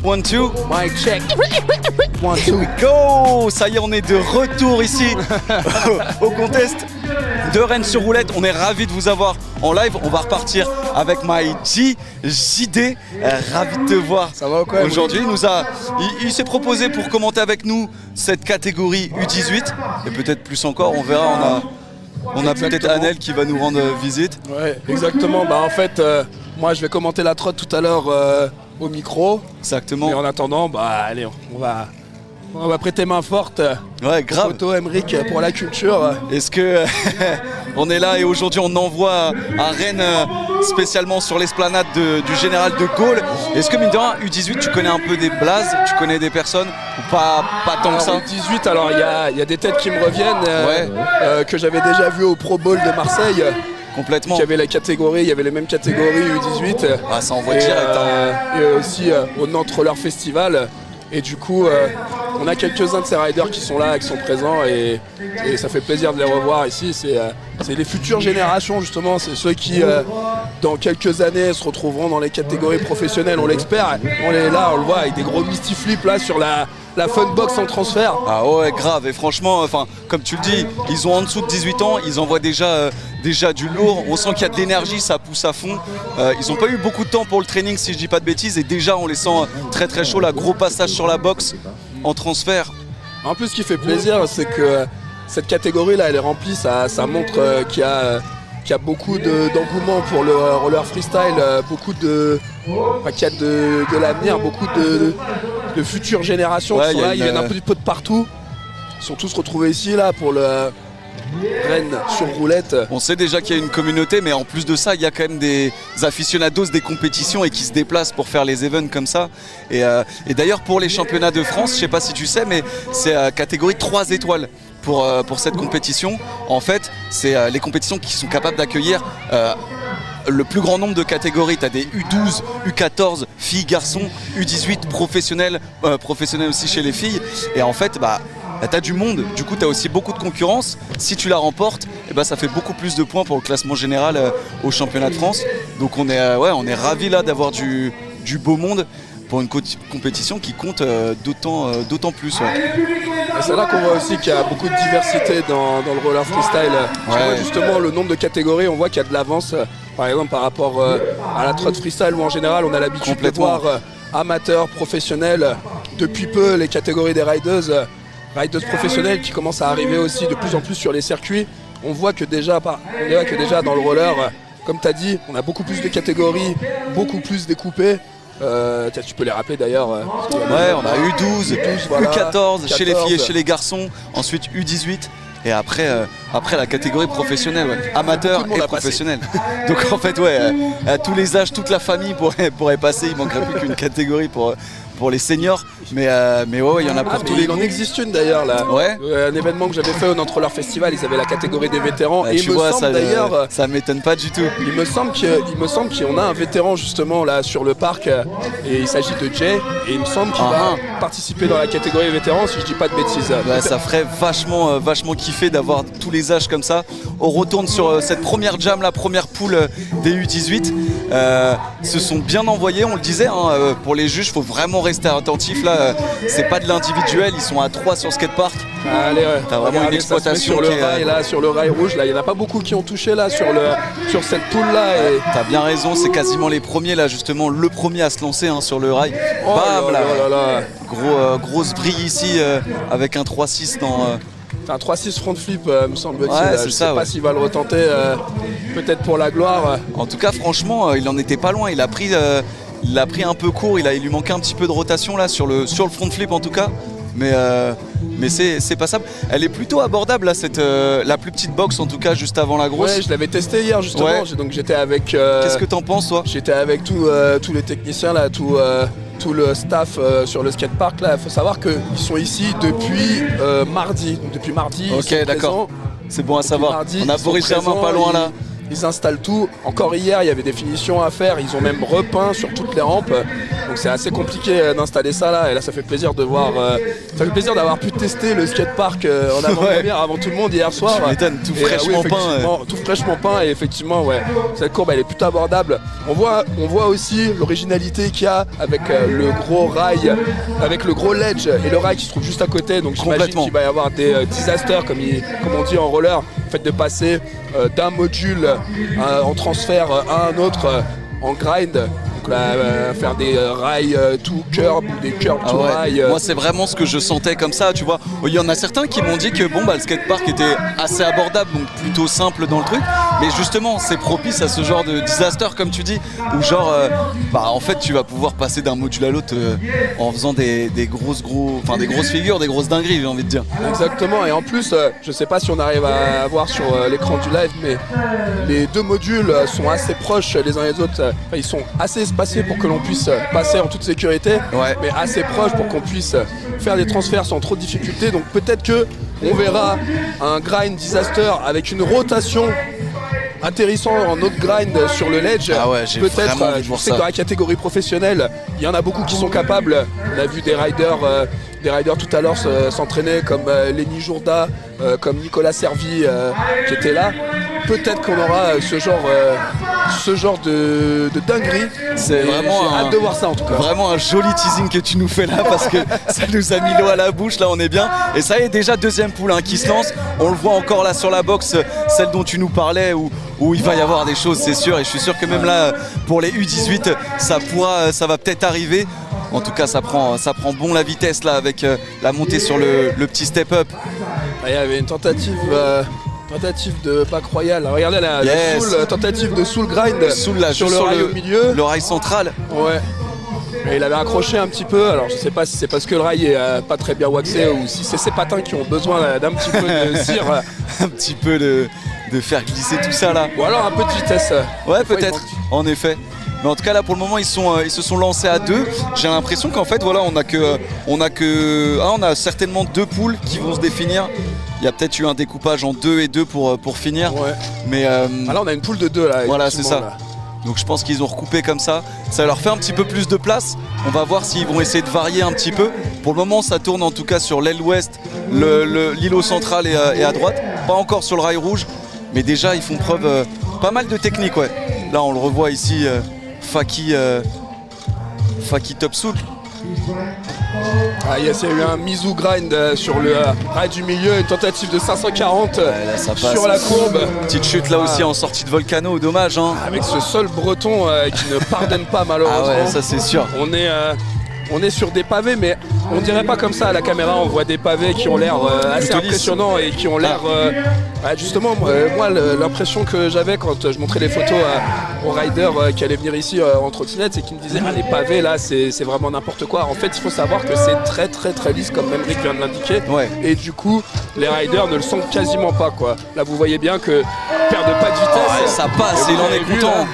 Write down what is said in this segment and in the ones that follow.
1, 2. Mic check. 1, Here we go. Ça y est, on est de retour ici au contest de Rennes sur roulette. On est ravis de vous avoir en live. On va repartir avec My G, JD. Ravi de te voir. Ça va ou quoi aujourd'hui. Il s'est proposé pour commenter avec nous cette catégorie U18 et peut-être plus encore. On verra. On a peut-être Anel qui va nous rendre visite. Ouais, exactement. Bah en fait, moi je vais commenter la trotte tout à l'heure au micro. Exactement. Et en attendant, bah allez, on va prêter main forte. Ouais, grave. Photo Emric pour la culture. Est-ce que on est là et aujourd'hui on envoie à Rennes spécialement sur l'esplanade du Général de Gaulle. Est-ce que mine de rien, U18, tu connais un peu des blazes, tu connais des personnes ou pas tant que ça? U18, alors il y a des têtes qui me reviennent que j'avais déjà vu au Pro Bowl de Marseille. Complètement. Il y avait la catégorie, il y avait les mêmes catégories U18. Ah, ça envoie direct. Et aussi au Nantes Roller Festival. Et du coup, on a quelques-uns de ces riders qui sont là, qui sont présents et ça fait plaisir de les revoir ici. C'est les futures générations justement, c'est ceux qui dans quelques années se retrouveront dans les catégories professionnelles, on l'espère. On est là, on le voit avec des gros misty flips là sur la Funbox en transfert. Ah ouais, grave. Et franchement, comme tu le dis, ils ont en dessous de 18 ans, ils envoient déjà du lourd. On sent qu'il y a de l'énergie, ça pousse à fond. Ils n'ont pas eu beaucoup de temps pour le training, si je dis pas de bêtises, et déjà on les sent très très chauds. Là, gros passage sur la box en transfert. En plus, ce qui fait plaisir, c'est que cette catégorie-là, elle est remplie. Ça montre qu'il y a beaucoup d'engouement pour le roller freestyle, qu'il y a de l'avenir, beaucoup de futures générations qui sont là. Ils viennent un peu de partout. Ils sont tous retrouvés ici là pour le Rennes sur roulette. On sait déjà qu'il y a une communauté, mais en plus de ça, il y a quand même des aficionados des compétitions et qui se déplacent pour faire les events comme ça. Et d'ailleurs, pour les championnats de France, je sais pas si tu sais, mais c'est catégorie 3 étoiles. Pour cette compétition, en fait, c'est les compétitions qui sont capables d'accueillir le plus grand nombre de catégories. Tu as des U12, U14, filles, garçons, U18, professionnels aussi chez les filles. Et en fait, tu as du monde, du coup tu as aussi beaucoup de concurrence. Si tu la remportes, ça fait beaucoup plus de points pour le classement général au championnat de France. Donc on est ravis là d'avoir du beau monde pour une compétition qui compte d'autant plus. Ouais. C'est là qu'on voit aussi qu'il y a beaucoup de diversité dans le roller freestyle. Tu vois justement le nombre de catégories, on voit qu'il y a de l'avance par exemple par rapport à la trotte freestyle où en général on a l'habitude de voir amateurs, professionnels. Depuis peu les catégories des riders professionnels qui commencent à arriver aussi de plus en plus sur les circuits. On voit que déjà dans le roller, comme tu as dit, on a beaucoup plus de catégories, beaucoup plus découpées. Tu peux les rappeler d'ailleurs. On a U12, voilà, U14 chez les filles et chez les garçons, ensuite U18 et après la catégorie professionnelle, amateur et professionnel. Donc en fait à tous les âges, toute la famille pourrait passer, il manquerait plus qu'une catégorie pour les seniors, mais il y en a pour tous les goûts. Il en existe une d'ailleurs là. Ouais. Un événement que j'avais fait au Nantes Roller Festival, ils avaient la catégorie des vétérans. Et ça m'étonne pas du tout. Il me semble qu'on a un vétéran justement là sur le parc et il s'agit de Jay et il me semble qu'il va participer dans la catégorie vétérans si je dis pas de bêtises. Ça ferait vachement kiffer d'avoir tous les âges comme ça. On retourne sur cette première jam, la première poule des U18. Se sont bien envoyés, on le disait, pour les juges, il faut vraiment rester attentif là, c'est pas de l'individuel, ils sont à 3 sur skatepark. Allez, t'as vraiment une exploitation sur le rail là, sur le rail rouge là, il y en a pas beaucoup qui ont touché là sur cette poule là. Et... T'as bien raison, c'est quasiment les premiers là, justement le premier à se lancer sur le rail. Bam là. Grosse brille ici avec un 3-6 dans. Un 3-6 front flip me semble-t-il. Je sais pas s'il va le retenter peut-être pour la gloire. En tout cas franchement il en était pas loin, il a pris un peu court, il lui manquait un petit peu de rotation là sur le front flip en tout cas, mais c'est passable. Elle est plutôt abordable là, la plus petite box en tout cas juste avant la grosse. Ouais, je l'avais testé hier justement, donc j'étais avec... Qu'est-ce que t'en penses toi? J'étais avec tous les techniciens là, tout le staff sur le skatepark là. Il faut savoir qu'ils sont ici depuis mardi. Donc depuis mardi, ok, d'accord. C'est bon à savoir. Mardi, on a Boris Germain pas loin là. Ils installent tout. Encore hier, il y avait des finitions à faire. Ils ont même repeint sur toutes les rampes. Donc c'est assez compliqué d'installer ça là. Et là, ça fait plaisir de voir. Ça fait plaisir d'avoir pu tester le skatepark en avant-première avant tout le monde hier soir. Tu m'étonnes, tout fraîchement peint. Tout fraîchement peint et effectivement, ouais, cette courbe elle est plutôt abordable. On voit aussi l'originalité qu'il y a avec le gros rail, avec le gros ledge et le rail qui se trouve juste à côté. Donc j'imagine qu'il va y avoir des disasters comme on dit en roller, le fait de passer d'un module en transfert à un autre en grind. Donc là, faire des rails tout curb ou des curb to rail. Moi c'est vraiment ce que je sentais comme ça, tu vois. Il y en a certains qui m'ont dit que le skatepark était assez abordable, donc plutôt simple dans le truc. Mais justement c'est propice à ce genre de disaster comme tu dis, où genre en fait tu vas pouvoir passer d'un module à l'autre en faisant des grosses figures, des grosses dingueries, j'ai envie de dire. Exactement, et en plus je sais pas si on arrive à voir sur l'écran du live, mais les deux modules sont assez proches les uns les autres. Ils sont assez espacés pour que l'on puisse passer en toute sécurité, mais assez proches pour qu'on puisse faire des transferts sans trop de difficultés. Donc peut-être que on verra un grind disaster avec une rotation atterrissant en autre grind sur le ledge. Peut-être, je sais que dans la catégorie professionnelle, il y en a beaucoup qui sont capables. On a vu des riders tout à l'heure s'entraîner comme Lenny Jourda, comme Nicolas Servi qui était là. Peut-être qu'on aura ce genre de dinguerie. C'est vraiment j'ai hâte de voir ça en tout cas. Vraiment un joli teasing que tu nous fais là parce que ça nous a mis l'eau à la bouche, là on est bien. Et ça y est, déjà deuxième poule qui se lance. On le voit encore là sur la box, celle dont tu nous parlais où il va y avoir des choses, c'est sûr. Et je suis sûr que même là pour les U18 ça va peut-être arriver. En tout cas ça prend bon la vitesse là avec la montée sur le petit step up. Il y avait une tentative de pack royal. Regardez la tentative de soul grind sur le rail au milieu. Le rail central. Ouais. Et il avait accroché un petit peu. Alors je sais pas si c'est parce que le rail est pas très bien waxé ou si c'est ses patins qui ont besoin d'un petit peu de cire. Un petit peu de faire glisser tout ça là. Ou alors un peu de vitesse. Ouais, peut-être, en effet. Mais en tout cas là pour le moment ils se sont lancés à deux. J'ai l'impression qu'en fait voilà on a certainement deux poules qui vont se définir. Il y a peut-être eu un découpage en 2 et 2 pour finir. Ouais. Mais là on a une poule de 2 là. Voilà c'est ça. Là. Donc je pense qu'ils ont recoupé comme ça. Ça leur fait un petit peu plus de place. On va voir s'ils vont essayer de varier un petit peu. Pour le moment ça tourne en tout cas sur l'aile ouest, l'îlot central et à droite. Pas encore sur le rail rouge. Mais déjà ils font preuve pas mal de technique ouais. Là on le revoit ici. Faki top soul. Ah yes, il y a eu un Mizu grind sur le rail du milieu, une tentative de 540 là, sur la courbe. Petite chute là aussi en sortie de Volcano, dommage hein. Avec ce sol breton qui ne pardonne pas malheureusement. Ah ouais, ça c'est sûr. On est sur des pavés, mais on dirait pas comme ça à la caméra. On voit des pavés qui ont l'air assez impressionnants et qui ont l'air justement moi l'impression que j'avais quand je montrais les photos aux riders qui allaient venir ici en trottinette, c'est qu'ils me disaient les pavés là c'est vraiment n'importe quoi. En fait il faut savoir que c'est très très très lisse comme même Rick vient de l'indiquer, et du coup les riders ne le sentent quasiment pas quoi. Là vous voyez bien que perd de pas de vitesse, ça passe et il en est content.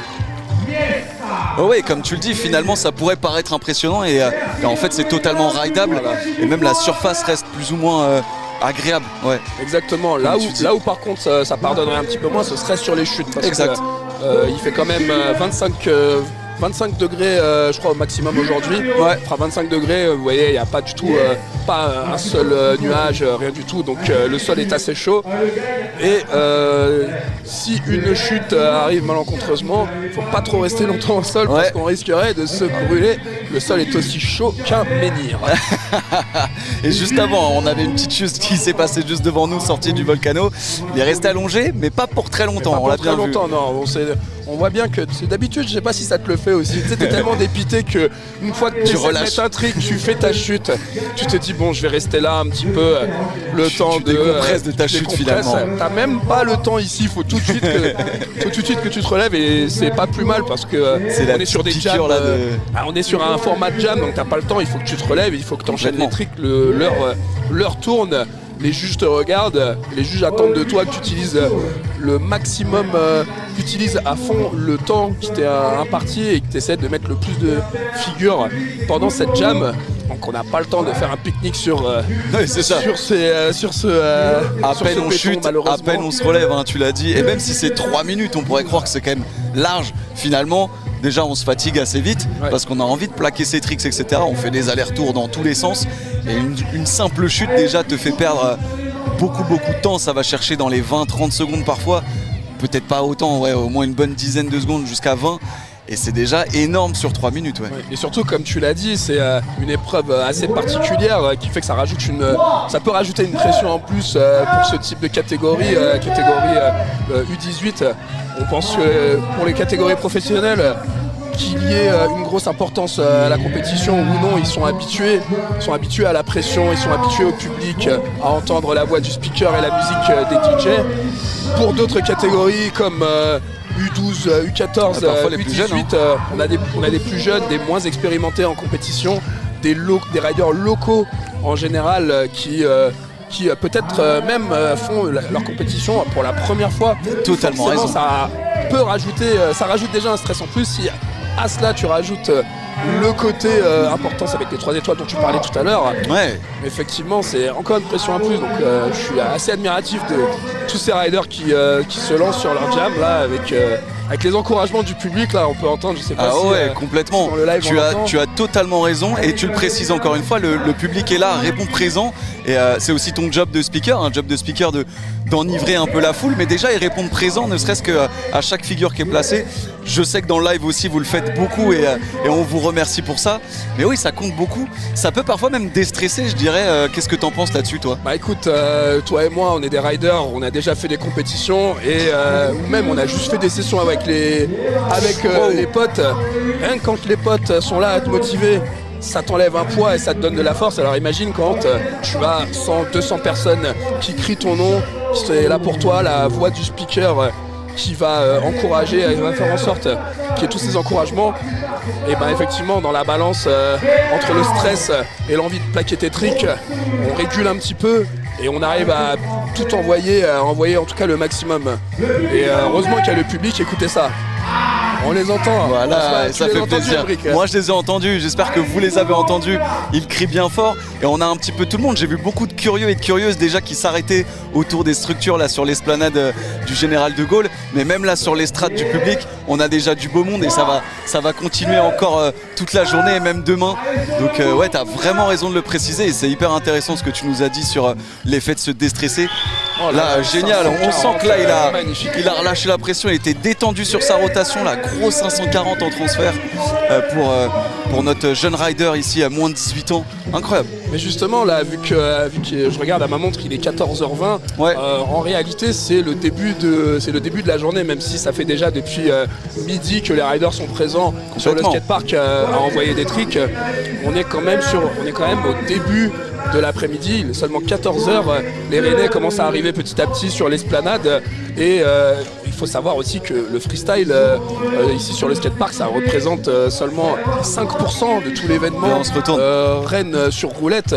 Oui, comme tu le dis, finalement ça pourrait paraître impressionnant et en fait c'est totalement rideable et même la surface reste plus ou moins agréable. Ouais. Exactement, là où par contre ça pardonnerait un petit peu moins, ce serait sur les chutes. Parce exact. Que, il fait quand même 25 degrés je crois au maximum aujourd'hui. Ouais. Il fera 25 degrés, vous voyez il n'y a pas du tout pas un seul nuage, rien du tout, donc le sol est assez chaud. Et si une chute arrive malencontreusement, il ne faut pas trop rester longtemps au sol parce qu'on risquerait de se brûler. Le sol est aussi chaud qu'un menhir. Et juste avant, on avait une petite chute qui s'est passée juste devant nous, sortie du Volcano. Il est resté allongé, mais pas pour très longtemps. On l'a bien vu. Non, on voit bien que d'habitude, je sais pas si ça te le fait aussi. Tu sais, t'es tellement dépité que une fois que tu relâches un trick, tu fais ta chute, tu te dis bon, je vais rester là un petit peu le temps de décompresses de ta chute finalement. T'as même pas le temps ici, il faut tout de suite que tu te relèves et c'est pas plus mal parce que on est sur des jams, on est sur un format de jam donc t'as pas le temps, il faut que tu te relèves, il faut que tu enchaînes les tricks, l'heure tourne. Les juges te regardent, les juges attendent de toi que tu utilises le maximum, que tu utilises à fond le temps qui t'est imparti et que tu essaies de mettre le plus de figures pendant cette jam. Donc on n'a pas le temps de faire un pique-nique sur ce à peine on chute, à peine on se relève, hein, tu l'as dit. Et même si c'est 3 minutes, on pourrait croire que c'est quand même large. Finalement, déjà on se fatigue assez vite parce qu'on a envie de plaquer ses tricks, etc. On fait des allers-retours dans tous les sens et une simple chute déjà te fait perdre beaucoup de temps. Ça va chercher dans les 20-30 secondes parfois, peut-être pas autant, au moins une bonne dizaine de secondes jusqu'à 20. Et c'est déjà énorme sur 3 minutes. Et surtout, comme tu l'as dit, c'est une épreuve assez particulière qui fait que ça peut rajouter une pression en plus pour ce type de catégorie, U18. On pense que pour les catégories professionnelles, qu'il y ait une grosse importance à la compétition ou non, ils sont habitués à la pression, ils sont habitués au public, à entendre la voix du speaker et la musique des DJ. Pour d'autres catégories comme U12, U14, U18, on a des plus jeunes, des moins expérimentés en compétition, des riders locaux en général qui peut-être même font leur compétition pour la première fois. Totalement raison. Ça rajoute déjà un stress en plus. Si à cela tu rajoutes le côté importance avec les 3 étoiles dont tu parlais tout à l'heure, effectivement c'est encore une pression en plus. Donc je suis assez admiratif de tous ces riders qui se lancent sur leur jam là avec les encouragements du public. Là on peut entendre, je sais pas complètement. Si dans le live tu as totalement raison et tu le précises encore une fois, le public est là, répond présent et c'est aussi ton job de speaker, un job de speaker d'enivrer un peu la foule, mais déjà ils répondent présent, ne serait-ce qu'à chaque figure qui est placée. Je sais que dans le live aussi vous le faites beaucoup et on vous remercie pour ça, mais oui ça compte beaucoup, ça peut parfois même déstresser je dirais. Qu'est-ce que t'en penses là-dessus toi? Bah écoute, toi et moi on est des riders, on a déjà fait des compétitions et même on a juste fait des sessions avec les potes. Rien que quand les potes sont là à te motiver, ça t'enlève un poids et ça te donne de la force. Alors imagine quand tu as 100-200 personnes qui crient ton nom, c'est là pour toi, la voix du speaker qui va encourager, il va faire en sorte qu'il y ait tous ces encouragements. Et ben effectivement dans la balance entre le stress et l'envie de plaquer tes tricks, on régule un petit peu et on arrive à tout envoyer, en tout cas le maximum. Et heureusement qu'il y a le public, écoutez ça. On les entend. Voilà, ça fait plaisir. Moi je les ai entendus, j'espère que vous les avez entendus. Ils crient bien fort et on a un petit peu tout le monde. J'ai vu beaucoup de curieux et de curieuses déjà qui s'arrêtaient autour des structures là sur l'esplanade du Général de Gaulle. Mais même là sur l'estrade du public, on a déjà du beau monde et ça va continuer encore toute la journée et même demain. Donc t'as vraiment raison de le préciser et c'est hyper intéressant ce que tu nous as dit sur l'effet de se déstresser. Là, génial, on sent que là il a relâché la pression, il était détendu sur sa rotation, là, gros 540 en transfert pour notre jeune rider ici à moins de 18 ans, incroyable. Mais justement là, vu que je regarde à ma montre, il est 14h20, en réalité c'est le début de la journée, même si ça fait déjà depuis midi que les riders sont présents sur le skatepark à envoyer des tricks. On est quand même au début de l'après-midi, il est seulement 14h, les Rennais commencent à arriver petit à petit sur l'esplanade et il faut savoir aussi que le freestyle ici sur le skatepark ça représente seulement 5% de tout l'événement Rennes sur roulette.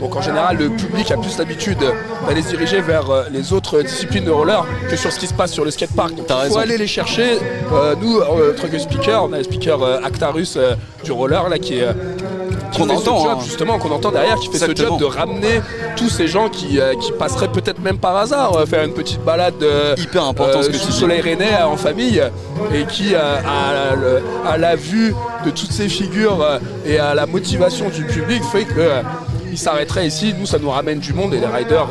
Donc en général le public a plus l'habitude d'aller se diriger vers les autres disciplines de roller que sur ce qui se passe sur le skatepark. Donc il faut aller les chercher. Nous, en tant que speaker, on a le speaker Actarus du roller là qui qu'on entend justement, qu'on entend derrière, qui fait ce job de ramener tous ces gens qui passeraient peut-être même par hasard faire une petite balade hyper important sous le soleil rennais en famille et qui à la vue de toutes ces figures et à la motivation du public fait que ils s'arrêteraient ici, nous ça nous ramène du monde et les riders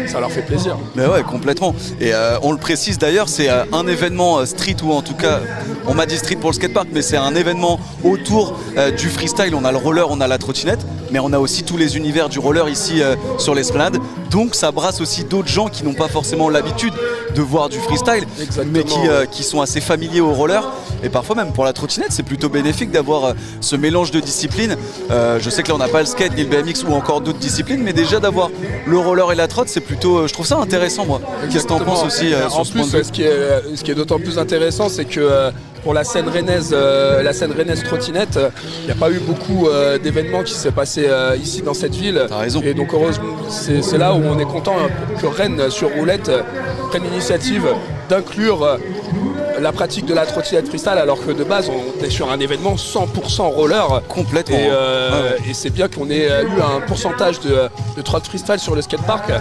ça leur fait plaisir. Mais ouais, complètement. Et on le précise d'ailleurs, c'est un événement street, ou en tout cas on m'a dit street pour le skatepark, mais c'est un événement autour du freestyle. On a le roller, on a la trottinette, mais on a aussi tous les univers du roller ici sur l'esplanade. Donc ça brasse aussi d'autres gens qui n'ont pas forcément l'habitude de voir du freestyle, mais qui sont assez familiers au roller. Et parfois même pour la trottinette, c'est plutôt bénéfique d'avoir ce mélange de disciplines. Je sais que là on n'a pas le skate ni le BMX ou encore d'autres disciplines, mais déjà d'avoir le roller et la trotte, c'est plutôt, je trouve ça intéressant moi. Qu'est-ce que tu en penses aussi sur ce point de vue? Ce qui est d'autant plus intéressant, c'est que pour la scène rennaise trottinette, il n'y a pas eu beaucoup d'événements qui s'est passé ici dans cette ville. T'as raison. Et donc heureusement, c'est là où on est content que Rennes sur roulette prenne l'initiative d'inclure la pratique de la trottinette freestyle, alors que de base on est sur un événement 100% roller. Complètement. Et c'est bien qu'on ait eu un pourcentage de trot freestyle sur le skatepark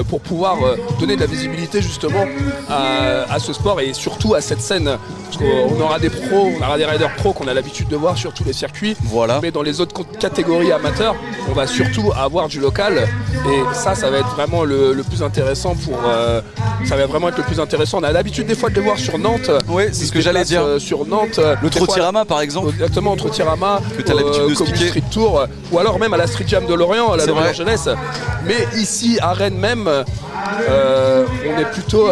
pour pouvoir donner de la visibilité justement à ce sport et surtout à cette scène. Parce qu'on aura des pros, on aura des riders pros qu'on a l'habitude de voir sur tous les circuits. Voilà. Mais dans les autres catégories amateurs, on va surtout avoir du local. Et ça va être vraiment le plus intéressant ça va vraiment être le plus intéressant. On a l'habitude des fois de le voir sur Nantes. Oui, c'est ce que j'allais dire. Sur Nantes. Le Trottirama par exemple. Exactement, au Trottirama. Que tu as l'habitude de comme skier. Street Tour. Ou alors même à la Street Jam de Lorient, à la Lorient Jeunesse. Mais ici, à Rennes même, on est plutôt...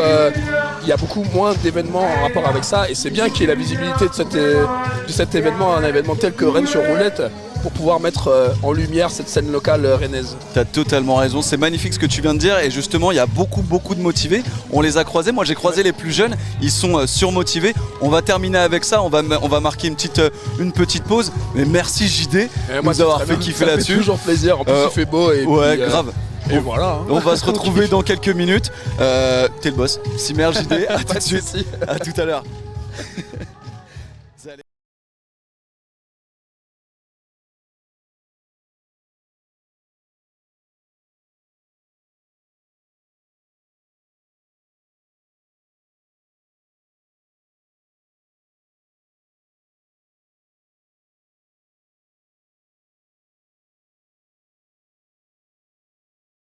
il y a beaucoup moins d'événements en rapport avec ça. Et c'est bien qu'il y ait la visibilité de cet événement, un événement tel que Rennes sur roulette, pour pouvoir mettre en lumière cette scène locale rennaise. Tu as totalement raison, c'est magnifique ce que tu viens de dire et justement il y a beaucoup de motivés. On les a croisés, moi j'ai croisé les plus jeunes, ils sont surmotivés. On va terminer avec ça, on va marquer une petite pause. Mais merci JD de nous avoir fait kiffer là-dessus. Ça fait toujours plaisir, en plus il fait beau. Et ouais, puis, grave. Et voilà. On va se retrouver dans quelques minutes. T'es le boss. Simer JD, à tout de suite. À tout à l'heure.